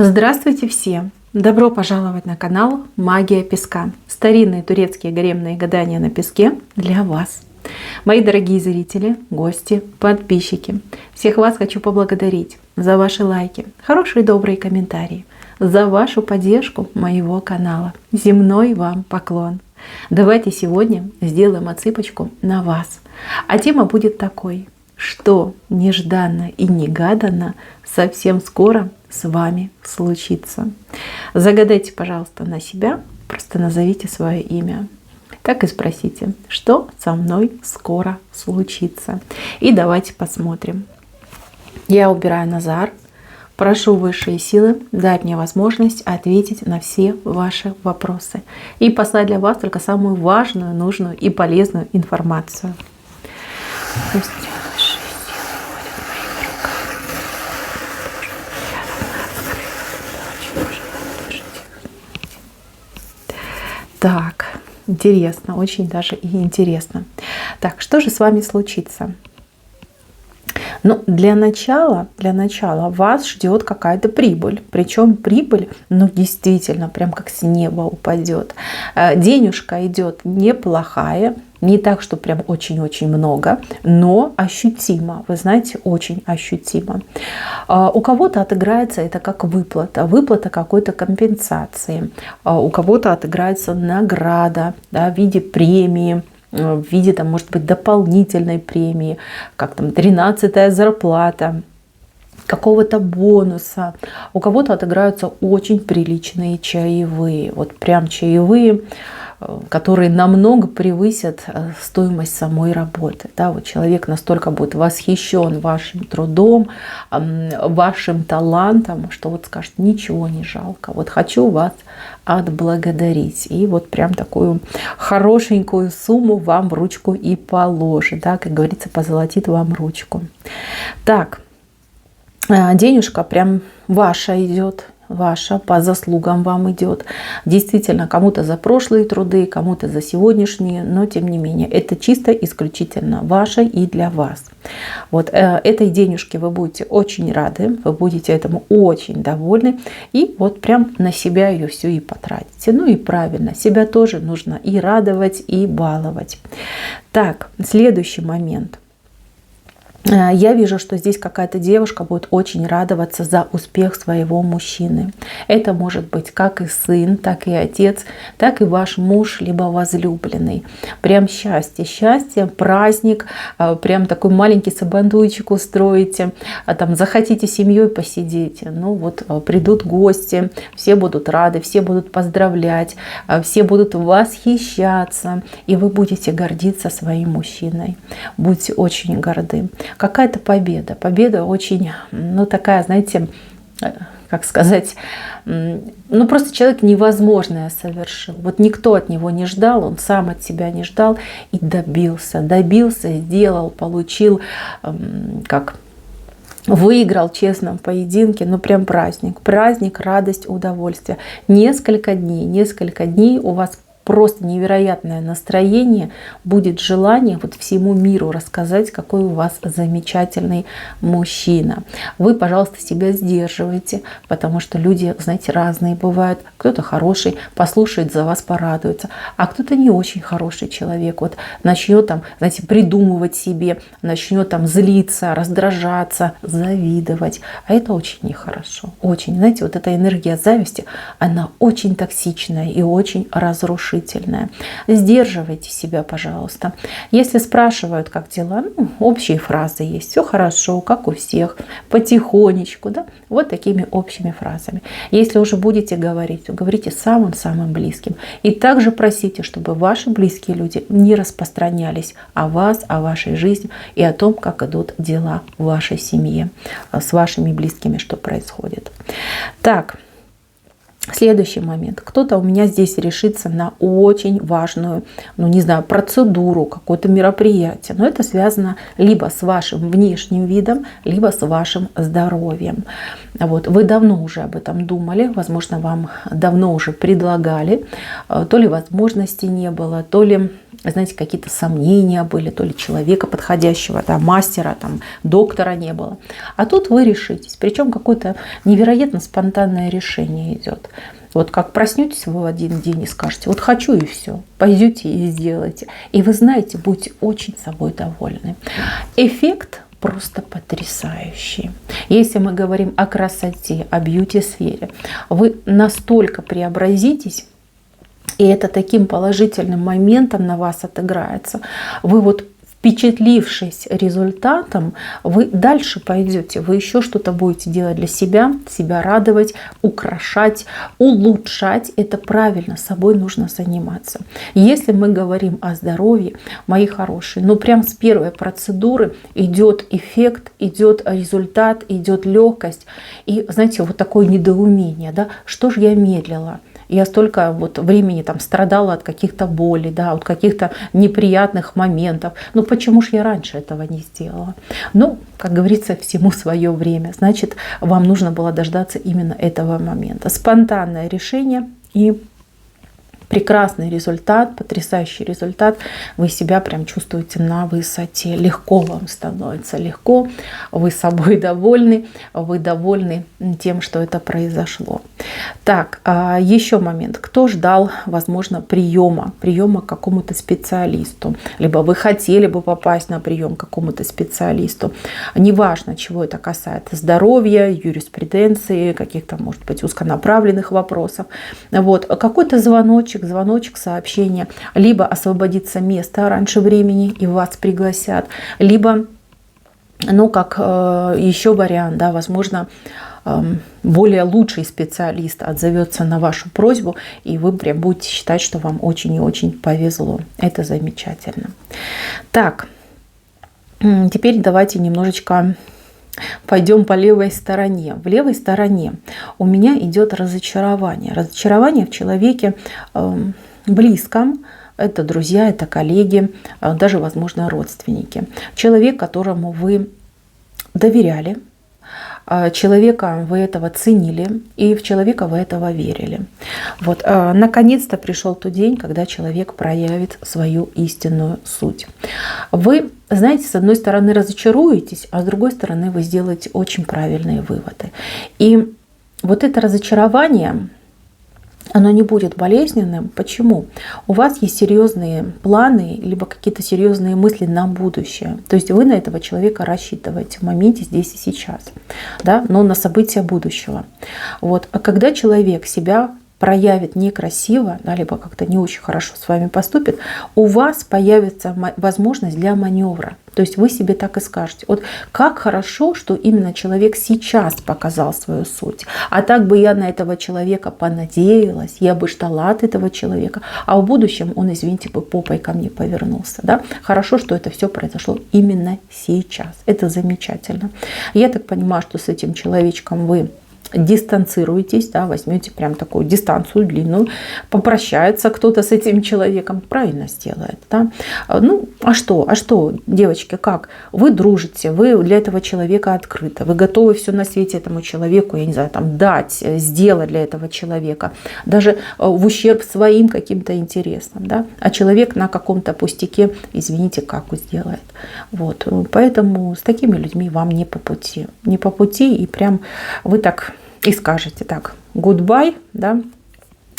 Здравствуйте все! Добро пожаловать на канал Магия Песка. Старинные турецкие гаремные гадания на песке для вас. Мои дорогие зрители, гости, подписчики, всех вас хочу поблагодарить за ваши лайки, хорошие добрые комментарии, за вашу поддержку моего канала. Земной вам поклон. Давайте сегодня сделаем отсыпочку на вас. А тема будет такой: что нежданно и негаданно совсем скоро с вами случится. Загадайте, пожалуйста, на себя, просто назовите свое имя. Так и спросите, что со мной скоро случится. И давайте посмотрим. Я убираю Назар. Прошу высшие силы дать мне возможность ответить на все ваши вопросы и послать для вас только самую важную, нужную и полезную информацию. Пусть высшие силы вводят в моих руках. Так, интересно, очень даже и интересно. Так, что же с вами случится? Ну, для начала вас ждет какая-то прибыль. Причем прибыль, ну, действительно, прям как с неба упадет. Денежка идет неплохая, не так, что прям очень-очень много, но ощутимо. Вы знаете, очень ощутимо. У кого-то отыграется это как выплата какой-то компенсации. У кого-то отыграется награда, да, в виде премии, в виде, там, может быть, дополнительной премии, как там 13-я зарплата, какого-то бонуса. У кого-то отыграются очень приличные чаевые. Вот прям чаевые, которые намного превысят стоимость самой работы. Да, вот человек настолько будет восхищен вашим трудом, вашим талантом, что вот скажет: ничего не жалко, вот хочу вас отблагодарить. И вот прям такую хорошенькую сумму вам в ручку и положит. Да, как говорится, позолотит вам ручку. Так, денежка прям ваша идет. Ваша, по заслугам вам идет. Действительно, кому-то за прошлые труды, кому-то за сегодняшние, но тем не менее, это чисто исключительно ваше и для вас. Вот этой денежке вы будете очень рады, вы будете этому очень довольны, и вот прям на себя ее все и потратите. Ну и правильно, себя тоже нужно и радовать, и баловать. Так, следующий момент. Я вижу, что здесь какая-то девушка будет очень радоваться за успех своего мужчины. Это может быть как и сын, так и отец, так и ваш муж, либо возлюбленный. Прям счастье, праздник, прям такой маленький сабантуйчик устроите, там захотите семьей посидеть, ну вот придут гости, все будут рады, все будут поздравлять, все будут восхищаться, и вы будете гордиться своим мужчиной. Будьте очень горды. Какая-то победа очень, ну такая, знаете, как сказать, ну просто человек невозможное совершил. Вот никто от него не ждал, он сам от себя не ждал и добился, сделал, получил, как выиграл в честном поединке. Ну прям праздник, радость, удовольствие. Несколько дней у вас просто невероятное настроение, будет желание вот всему миру рассказать, какой у вас замечательный мужчина. Вы, пожалуйста, себя сдерживайте, потому что люди, знаете, разные бывают. Кто-то хороший, послушает за вас, порадуется, а кто-то не очень хороший человек. Вот начнет там, знаете, придумывать себе, начнет там злиться, раздражаться, завидовать. А это очень нехорошо. Очень, знаете, вот эта энергия зависти, она очень токсичная и очень разрушительная. Сдерживайте себя, пожалуйста. Если спрашивают, как дела, ну, общие фразы есть: все хорошо, как у всех, потихонечку, да, вот такими общими фразами. Если уже будете говорить, то говорите самым-самым близким. И также просите, чтобы ваши близкие люди не распространялись о вас, о вашей жизни и о том, как идут дела в вашей семье, с вашими близкими, что происходит. Так. Следующий момент. Кто-то у меня здесь решится на очень важную, ну не знаю, процедуру, какое-то мероприятие. Но это связано либо с вашим внешним видом, либо с вашим здоровьем. Вот. Вы давно уже об этом думали, возможно, вам давно уже предлагали. То ли возможности не было, то ли, знаете, какие-то сомнения были, то ли человека подходящего, да, мастера, там, доктора не было. А тут вы решитесь. Причем какое-то невероятно спонтанное решение идет. Вот как проснетесь вы в один день и скажете, вот хочу и все, пойдете и сделаете. И вы знаете, будете очень собой довольны. Эффект просто потрясающий. Если мы говорим о красоте, о бьюти-сфере, вы настолько преобразитесь, и это таким положительным моментом на вас отыграется. Вы вот, впечатлившись результатом, вы дальше пойдете, вы еще что-то будете делать для себя, себя радовать, украшать, улучшать. Это правильно, собой нужно заниматься. Если мы говорим о здоровье, мои хорошие, ну прям с первой процедуры идет эффект, идет результат, идет легкость. И знаете, вот такое недоумение, да, что же я медлила? Я столько вот времени там страдала от каких-то болей, да, от каких-то неприятных моментов. Ну почему же я раньше этого не сделала? Ну, как говорится, всему свое время. Значит, вам нужно было дождаться именно этого момента. Спонтанное решение и прекрасный результат, потрясающий результат. Вы себя прям чувствуете на высоте. Легко вам становится, легко. Вы собой довольны, вы довольны тем, что это произошло. Так, еще момент. Кто ждал, возможно, приема к какому-то специалисту? Либо вы хотели бы попасть на прием к какому-то специалисту. Неважно, чего это касается. Здоровья, юриспруденции, каких-то, может быть, узконаправленных вопросов. Вот. Какой-то звоночек, сообщение, либо освободится место раньше времени и вас пригласят, либо, ну, как еще вариант, да, возможно, более лучший специалист отзовется на вашу просьбу, и вы прям будете считать, что вам очень и очень повезло. Это замечательно. Так, теперь давайте немножечко пойдем по левой стороне. В левой стороне у меня идет разочарование. Разочарование в человеке близком. Это друзья, это коллеги, даже, возможно, родственники. Человек, которому вы доверяли, человека вы этого ценили, и в человека вы этого верили. Вот, наконец-то пришел тот день, когда человек проявит свою истинную суть. Вы, знаете, с одной стороны разочаруетесь, а с другой стороны вы сделаете очень правильные выводы. И вот это разочарование, оно не будет болезненным. Почему? У вас есть серьезные планы, либо какие-то серьезные мысли на будущее. То есть вы на этого человека рассчитываете в моменте здесь и сейчас, да? Но на события будущего. Вот. А когда человек себя проявит некрасиво, да, либо как-то не очень хорошо с вами поступит, у вас появится возможность для маневра. То есть вы себе так и скажете. Вот как хорошо, что именно человек сейчас показал свою суть. А так бы я на этого человека понадеялась, я бы ждала от этого человека, а в будущем он, извините, бы попой ко мне повернулся. Да? Хорошо, что это все произошло именно сейчас. Это замечательно. Я так понимаю, что с этим человечком вы дистанцируетесь, да, возьмете прям такую дистанцию длинную, попрощается кто-то с этим человеком, правильно сделает. Да? Ну, а что, девочки, как? Вы дружите, вы для этого человека открыты, вы готовы все на свете этому человеку, я не знаю, там, дать, сделать для этого человека, даже в ущерб своим каким-то интересам. Да? А человек на каком-то пустяке, извините, как сделает. Вот. Поэтому с такими людьми вам не по пути. Не по пути, и прям вы так и скажете так: goodbye, да,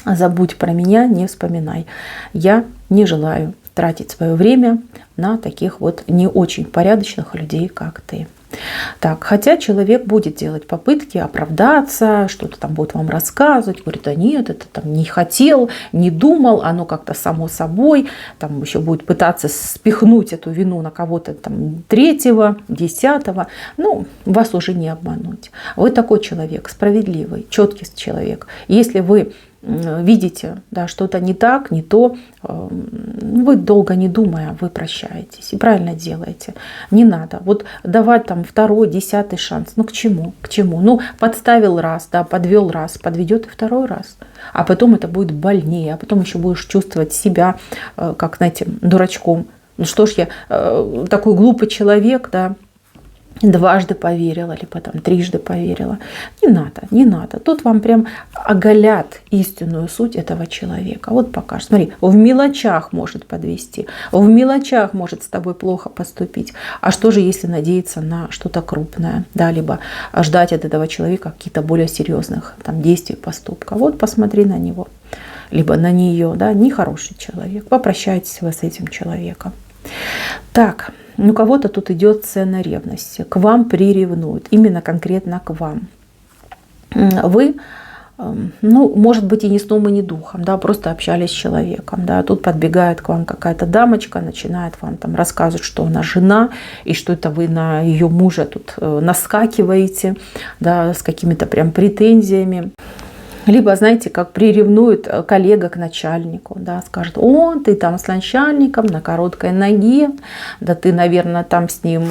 забудь про меня, не вспоминай. Я не желаю тратить свое время на таких вот не очень порядочных людей, как ты. Так, хотя человек будет делать попытки оправдаться, что-то там будет вам рассказывать, говорит: да нет, это там не хотел, не думал, оно как-то само собой, там еще будет пытаться спихнуть эту вину на кого-то там третьего, десятого. Ну, вас уже не обмануть. Вы такой человек, справедливый, четкий человек. Если вы видите, да, что-то не так, не то, вы долго не думая, вы прощаетесь и правильно делаете. Не надо вот давать там второй, 10-й шанс. Ну к чему? К чему? Ну подставил раз, да, подвел раз, подведет и второй раз. А потом это будет больнее, а потом еще будешь чувствовать себя, как, знаете, дурачком. Ну что ж я такой глупый человек, да, дважды поверила, либо там трижды поверила. Не надо, не надо. Тут вам прям оголят истинную суть этого человека. Вот покажет. Смотри, в мелочах может подвести, в мелочах может с тобой плохо поступить. А что же, если надеяться на что-то крупное, да, либо ждать от этого человека каких-то более серьезных там действий, поступков. Вот посмотри на него, либо на нее, да, нехороший человек. Попрощайтесь вы с этим человеком. Так, у кого-то тут идет сцена ревности. К вам приревнуют, именно конкретно к вам. Вы, ну, может быть, и ни сном, и ни духом, да, просто общались с человеком, да, тут подбегает к вам какая-то дамочка, начинает вам там рассказывать, что она жена, и что это вы на ее мужа тут наскакиваете, да, с какими-то прям претензиями. Либо, знаете, как приревнует коллега к начальнику, да, скажет: о, ты там с начальником на короткой ноге, да ты, наверное, там с ним,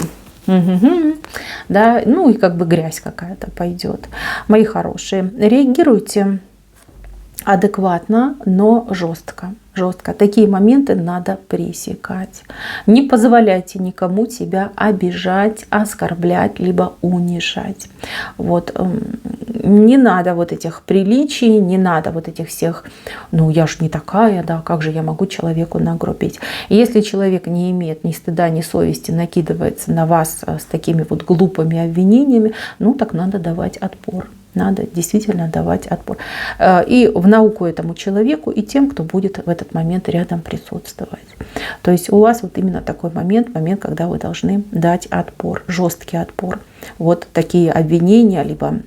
да, ну и как бы грязь какая-то пойдет. Мои хорошие, реагируйте адекватно, но жестко. Жестко. Такие моменты надо пресекать. Не позволяйте никому тебя обижать, оскорблять, либо унижать. Вот. Не надо вот этих приличий, не надо вот этих всех, ну я ж не такая, да, как же я могу человеку нагрубить. Если человек не имеет ни стыда, ни совести, накидывается на вас с такими вот глупыми обвинениями, ну так надо давать отпор. Надо действительно давать отпор. И в науку этому человеку, и тем, кто будет в этот момент рядом присутствовать. То есть у вас вот именно такой момент, когда вы должны дать отпор, жесткий отпор. Вот такие обвинения, либо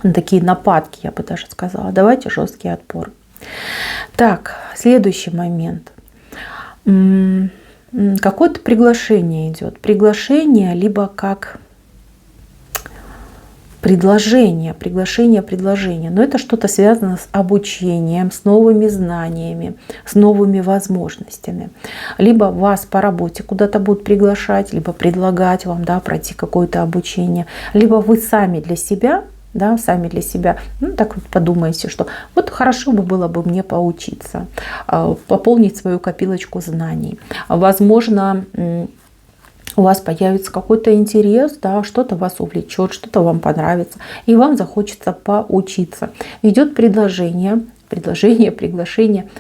такие нападки, я бы даже сказала. Давайте жесткий отпор. Так, следующий момент. Какое-то приглашение идет. Приглашение, либо как предложение. Но это что-то связано с обучением, с новыми знаниями, с новыми возможностями. Либо вас по работе куда-то будут приглашать, либо предлагать вам, да, пройти какое-то обучение. Либо вы сами для себя, ну, так вот подумаете, что вот хорошо бы было бы мне поучиться, пополнить свою копилочку знаний. Возможно, у вас появится какой-то интерес, да, что-то вас увлечет, что-то вам понравится, и вам захочется поучиться. Идет приглашение,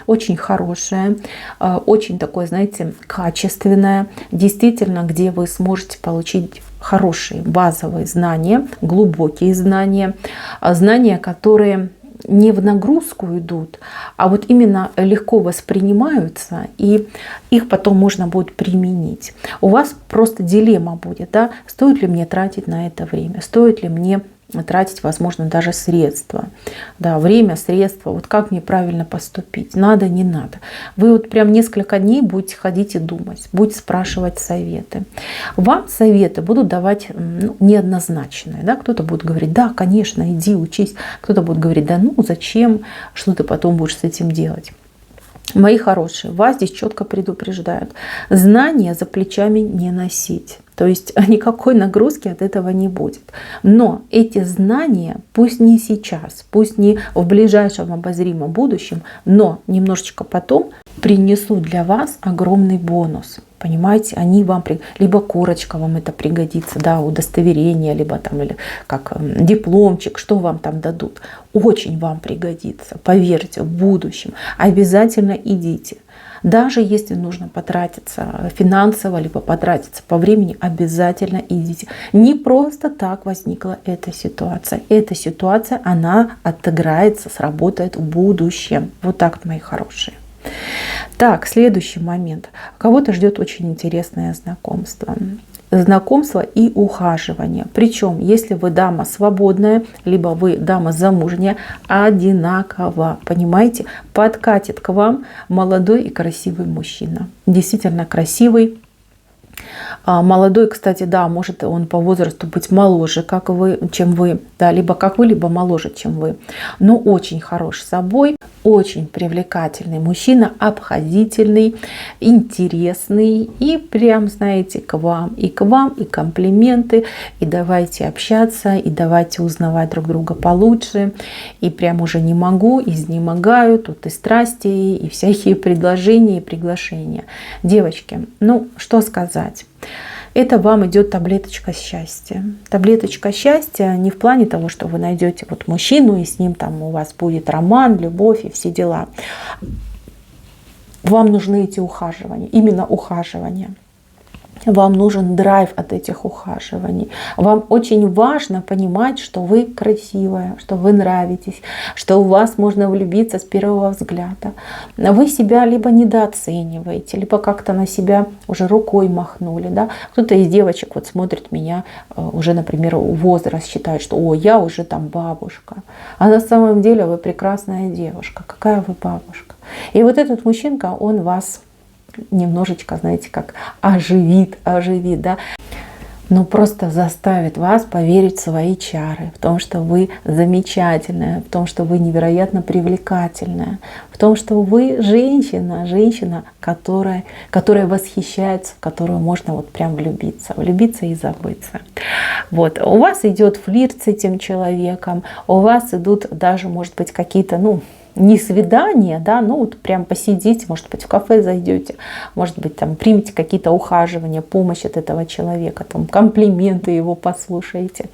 очень хорошее, очень такое, знаете, качественное, действительно, где вы сможете получить хорошие базовые знания, глубокие знания, знания, которые не в нагрузку идут, а вот именно легко воспринимаются, и их потом можно будет применить. У вас просто дилемма будет, да, стоит ли мне тратить на это время, стоит ли мне тратить, возможно, даже средства. Да, время, средства, вот как мне правильно поступить, надо, не надо. Вы вот прям несколько дней будете ходить и думать, будете спрашивать советы. Вам советы будут давать неоднозначные. Да? Кто-то будет говорить: да, конечно, иди учись. Кто-то будет говорить: да ну зачем, что ты потом будешь с этим делать. Мои хорошие, вас здесь четко предупреждают. Знания за плечами не носить. То есть никакой нагрузки от этого не будет. Но эти знания, пусть не сейчас, пусть не в ближайшем обозримом будущем, но немножечко потом принесут для вас огромный бонус. Понимаете, они вам, либо корочка вам это пригодится, да, удостоверение, либо там, или как дипломчик, что вам там дадут. Очень вам пригодится, поверьте, в будущем. Обязательно идите. Даже если нужно потратиться финансово, либо потратиться по времени, обязательно идите. Не просто так возникла эта ситуация. Эта ситуация, она отыграется, сработает в будущем. Вот так, мои хорошие. Так, следующий момент. Кого-то ждет очень интересное знакомство. Знакомство и ухаживание. Причем, если вы дама свободная, либо вы дама замужняя, одинаково, понимаете, подкатит к вам молодой и красивый мужчина. Действительно красивый, Молодой, кстати, да, может он по возрасту быть моложе, как вы, чем вы, да, либо как вы, либо моложе, чем вы. Но очень хорош собой, очень привлекательный мужчина, обходительный, интересный и прям, знаете, к вам, и комплименты, и давайте общаться, и давайте узнавать друг друга получше, и прям уже не могу, изнемогаю, тут и страсти, и всякие предложения и приглашения. Девочки, ну что сказать? Это вам идет таблеточка счастья. Таблеточка счастья не в плане того, что вы найдете вот мужчину, и с ним там у вас будет роман, любовь и все дела. Вам нужны эти ухаживания, именно ухаживания. Вам нужен драйв от этих ухаживаний. Вам очень важно понимать, что вы красивая, что вы нравитесь, что у вас можно влюбиться с первого взгляда. Вы себя либо недооцениваете, либо как-то на себя уже рукой махнули. Да? Кто-то из девочек вот смотрит меня уже, например, возраст, считает, что «О, я уже там бабушка». А на самом деле вы прекрасная девушка. Какая вы бабушка? И вот этот мужчинка, он вас немножечко, знаете, как оживит, да, но просто заставит вас поверить в свои чары, в том, что вы замечательная, в том, что вы невероятно привлекательная, в том, что вы женщина, которая восхищается, в которую можно вот прям влюбиться и забыться. Вот. У вас идет флирт с этим человеком, у вас идут даже, может быть, какие-то, не свидание, да, вот прям посидите, может быть, в кафе зайдете, может быть, там примите какие-то ухаживания, помощь от этого человека, там комплименты его послушаете.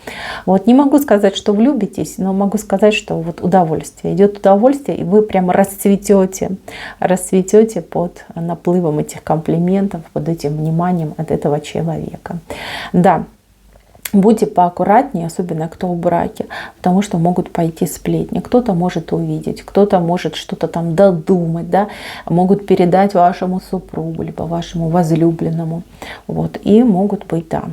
Вот не могу сказать, что влюбитесь, но могу сказать, что вот удовольствие, идет удовольствие, и вы прям расцветете под наплывом этих комплиментов, под этим вниманием от этого человека. Да. Будьте поаккуратнее, особенно кто в браке, потому что могут пойти сплетни. Кто-то может увидеть, кто-то может что-то там додумать, да? Могут передать вашему супругу, либо вашему возлюбленному. Вот. И могут быть, да,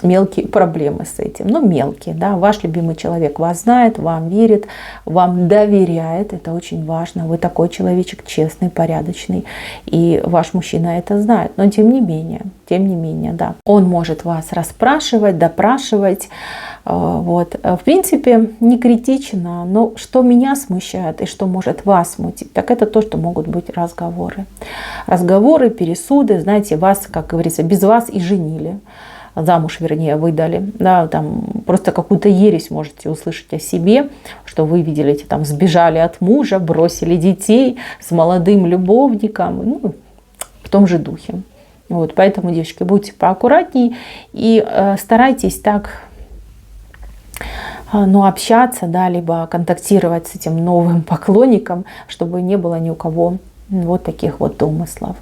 мелкие проблемы с этим. Мелкие, да. Ваш любимый человек вас знает, вам верит, вам доверяет. Это очень важно. Вы такой человечек честный, порядочный. И ваш мужчина это знает. Но тем не менее, да. Он может вас расспрашивать, допрашивать. Вот. В принципе, не критично. Но что меня смущает и что может вас смутить, так это то, что могут быть разговоры. Разговоры, пересуды. Знаете, вас, как говорится, без вас и женили. Замуж, вернее, выдали, да, там просто какую-то ересь можете услышать о себе, что вы видели, там сбежали от мужа, бросили детей с молодым любовником, в том же духе. Вот, поэтому, девочки, будьте поаккуратнее и старайтесь так, общаться, да, либо контактировать с этим новым поклонником, чтобы не было ни у кого вот таких вот домыслов.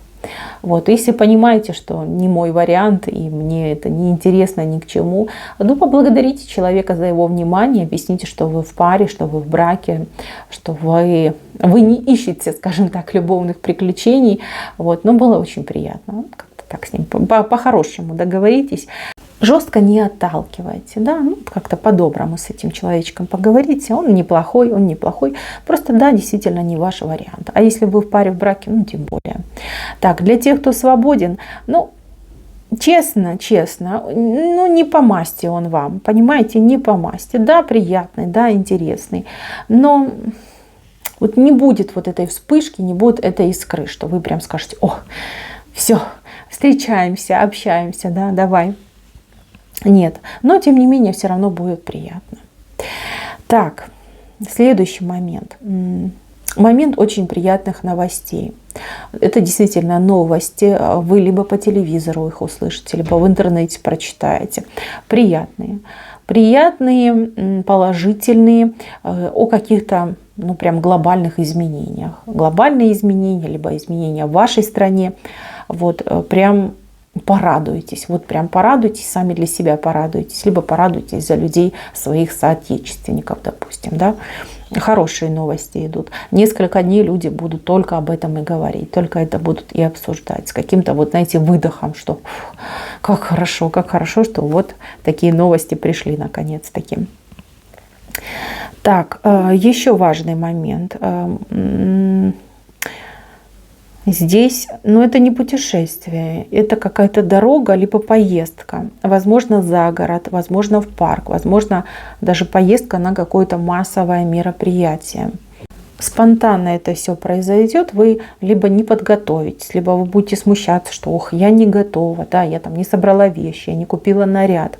Вот. Если понимаете, что не мой вариант, и мне это не интересно ни к чему, поблагодарите человека за его внимание, объясните, что вы в паре, что вы в браке, что вы не ищете, скажем так, любовных приключений. Вот. Но было очень приятно. Как-то так с ним по-хорошему договоритесь. Жестко не отталкивайте, да, как-то по-доброму с этим человечком поговорите. Он неплохой. Просто, да, действительно не ваш вариант. А если вы в паре, в браке, тем более. Так, для тех, кто свободен, честно, не по масти он вам, понимаете, не по масти. Да, приятный, да, интересный, но вот не будет вот этой вспышки, не будет этой искры, что вы прям скажете: о, все, встречаемся, общаемся, да, давай. Нет, но тем не менее все равно будет приятно. Так, следующий момент. Момент очень приятных новостей. Это действительно новости. Вы либо по телевизору их услышите, либо в интернете прочитаете. Приятные, положительные, о каких-то прям глобальных изменениях. Глобальные изменения, либо изменения в вашей стране. Вот прям порадуйтесь, порадуйтесь, сами для себя порадуйтесь, либо порадуйтесь за людей, своих соотечественников, допустим, да. Хорошие новости идут. Несколько дней люди будут только об этом и говорить, только это будут и обсуждать, с каким-то выдохом, что как хорошо, что вот такие новости пришли наконец-таки. Так, еще важный момент. Здесь, ну, это не путешествие, это какая-то дорога, либо поездка. Возможно, за город, возможно, в парк, возможно, даже поездка на какое-то массовое мероприятие. Спонтанно это все произойдет, вы либо не подготовитесь, либо вы будете смущаться, что ох, я не готова, да, я там не собрала вещи, я не купила наряд.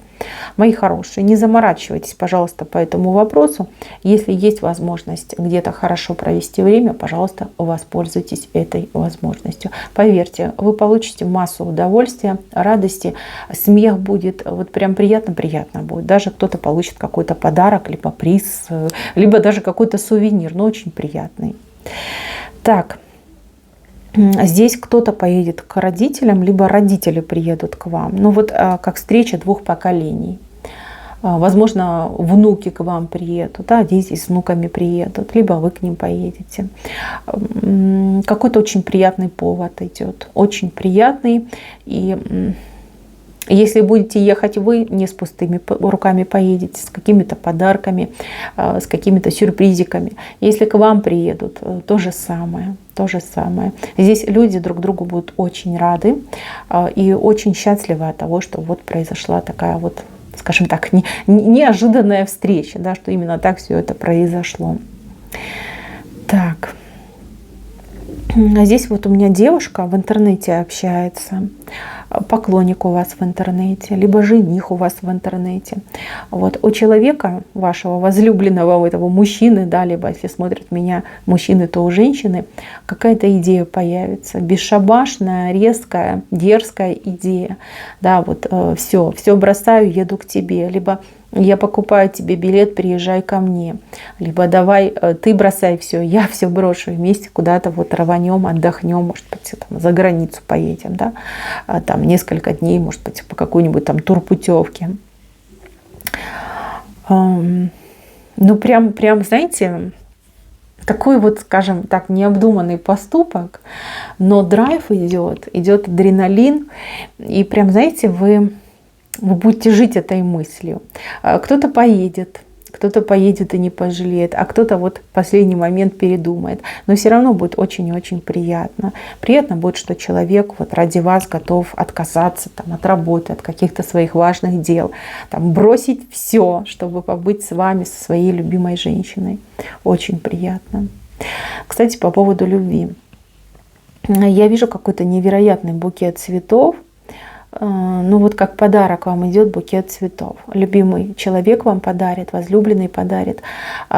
Мои хорошие, не заморачивайтесь, пожалуйста, по этому вопросу. Если есть возможность где-то хорошо провести время, пожалуйста, воспользуйтесь этой возможностью. Поверьте, вы получите массу удовольствия, радости, смех будет, вот прям приятно будет. Даже кто-то получит какой-то подарок, либо приз, либо даже какой-то сувенир, но очень приятный. Так. Здесь кто-то поедет к родителям, либо родители приедут к вам. Ну вот как встреча двух поколений. Возможно, внуки к вам приедут, да, дети с внуками приедут, либо вы к ним поедете. Какой-то очень приятный повод идет, очень приятный. И если будете ехать вы, не с пустыми руками поедете, с какими-то подарками, с какими-то сюрпризиками. Если к вам приедут, то же самое. То же самое. Здесь люди друг другу будут очень рады и очень счастливы от того, что вот произошла такая вот, скажем так, неожиданная встреча, да, что именно так все это произошло. Так. Здесь вот у меня девушка в интернете общается, поклонник у вас в интернете, либо жених у вас в интернете. Вот у человека, вашего возлюбленного, у этого мужчины, да, либо если смотрят меня мужчины, то у женщины, какая-то идея появится. Бесшабашная, резкая, дерзкая идея. Да, вот все бросаю, еду к тебе. Либо я покупаю тебе билет, приезжай ко мне. Либо давай, ты бросай все, я все брошу, вместе куда-то вот рванем, отдохнем, может быть, там, за границу поедем, да, там несколько дней, может быть, по какой-нибудь там турпутевке. Ну, прям, знаете, такой вот, скажем так, необдуманный поступок, но драйв идет адреналин, и прям, знаете, вы будете жить этой мыслью. Кто-то поедет и не пожалеет, а кто-то вот в последний момент передумает. Но все равно будет очень и очень приятно. Приятно будет, что человек вот ради вас готов отказаться там, от работы, от каких-то своих важных дел, там, бросить все, чтобы побыть с вами, со своей любимой женщиной. Очень приятно. Кстати, по поводу любви. Я вижу какой-то невероятный букет цветов. Ну вот как подарок вам идет букет цветов. Любимый человек вам подарит, возлюбленный подарит.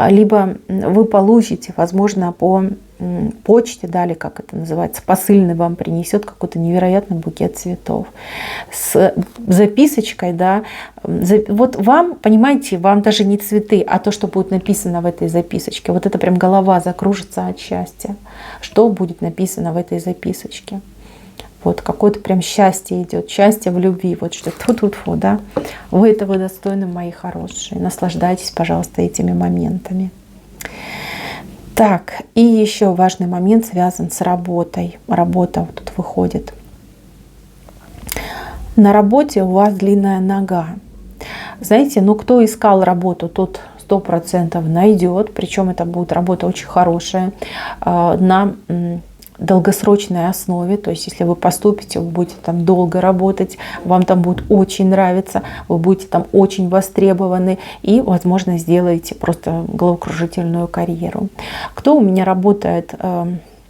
Либо вы получите, возможно, по почте, да, или как это называется, посыльный вам принесет какой-то невероятный букет цветов. С записочкой, да. Вот вам, понимаете, вам даже не цветы, а то, что будет написано в этой записочке. Вот это прям голова закружится от счастья. Что будет написано в этой записочке? Вот какое-то прям счастье идет, счастье в любви, вот что тьфу-тьфу-тьфу, да. Вы этого достойны, мои хорошие. Наслаждайтесь, пожалуйста, этими моментами. Так, и еще важный момент связан с работой. Работа вот тут выходит. На работе у вас длинная нога. Знаете, ну кто искал работу, тот 100% найдет. Причем это будет работа очень хорошая, на долгосрочной основе, то есть если вы поступите, вы будете там долго работать, вам там будет очень нравиться, вы будете там очень востребованы и, возможно, сделаете просто головокружительную карьеру. Кто у меня работает,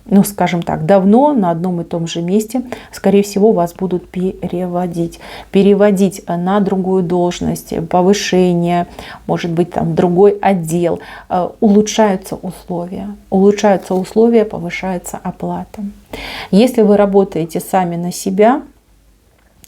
ну, скажем так, давно на одном и том же месте, скорее всего, вас будут переводить на другую должность, повышение, может быть, там другой отдел. Улучшаются условия, повышается оплата. Если вы работаете сами на себя,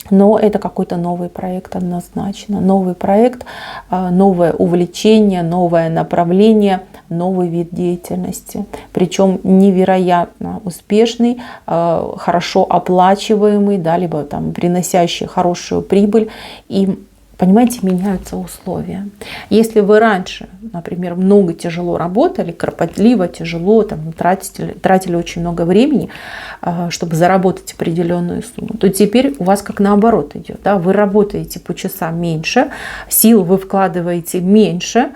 но это какой-то новый проект однозначно. Новый проект, новое увлечение, новое направление, новый вид деятельности. Причем невероятно успешный, хорошо оплачиваемый, да, либо там, приносящий хорошую прибыль. И, понимаете, меняются условия. Если вы раньше, например, много тяжело работали, кропотливо, тяжело, там, тратили очень много времени, чтобы заработать определенную сумму, то теперь у вас как наоборот идет. Да? Вы работаете по часам меньше, сил вы вкладываете меньше,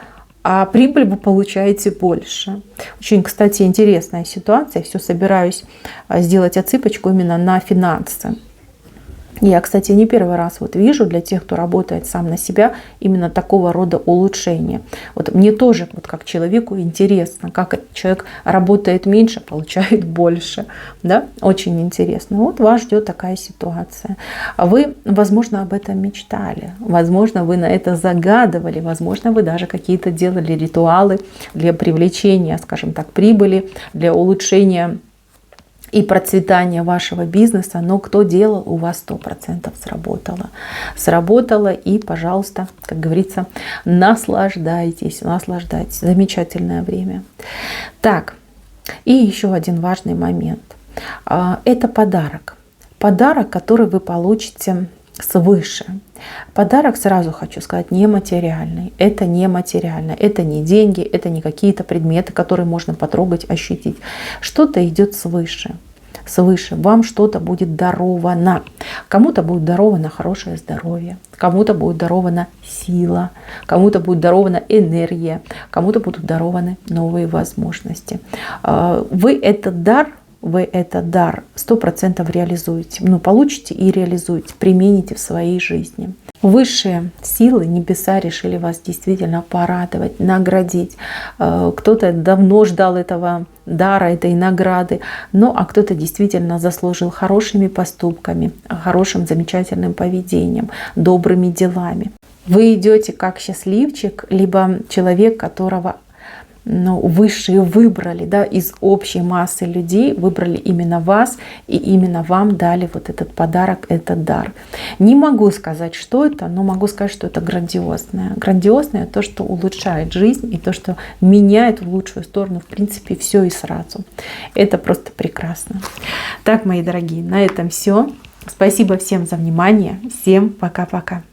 а прибыль вы получаете больше. Очень, кстати, интересная ситуация. Все собираюсь сделать отсыпочку именно на финансы. Я, кстати, не первый раз вот вижу для тех, кто работает сам на себя, именно такого рода улучшения. Вот мне тоже, вот как человеку, интересно, как этот человек работает меньше, получает больше. Да? Очень интересно. Вот вас ждет такая ситуация. Вы, возможно, об этом мечтали, возможно, вы на это загадывали, возможно, вы даже какие-то делали ритуалы для привлечения, скажем так, прибыли, для улучшения и процветание вашего бизнеса, но кто делал, у вас 100% сработало. Сработало, и, пожалуйста, как говорится, наслаждайтесь, наслаждайтесь. Замечательное время. Так, и еще один важный момент. Это подарок. Подарок, который вы получите свыше. Подарок, сразу хочу сказать, нематериальный. Это нематериально. Это не деньги, это не какие-то предметы, которые можно потрогать, ощутить. Что-то идет свыше. Свыше. Вам что-то будет даровано. Кому-то будет даровано хорошее здоровье, кому-то будет дарована сила, кому-то будет дарована энергия, кому-то будут дарованы новые возможности. Вы этот дар 100% реализуете. Получите и реализуете, примените в своей жизни. Высшие силы, небеса решили вас действительно порадовать, наградить. Кто-то давно ждал этого дара, этой награды, а кто-то действительно заслужил хорошими поступками, хорошим, замечательным поведением, добрыми делами. Вы идете как счастливчик, либо человек, которого высшие выбрали, да, из общей массы людей, выбрали именно вас, и именно вам дали вот этот подарок, этот дар. Не могу сказать, что это, но могу сказать, что это грандиозное. Грандиозное то, что улучшает жизнь, и то, что меняет в лучшую сторону, в принципе, все и сразу. Это просто прекрасно. Так, мои дорогие, на этом все. Спасибо всем за внимание. Всем пока-пока.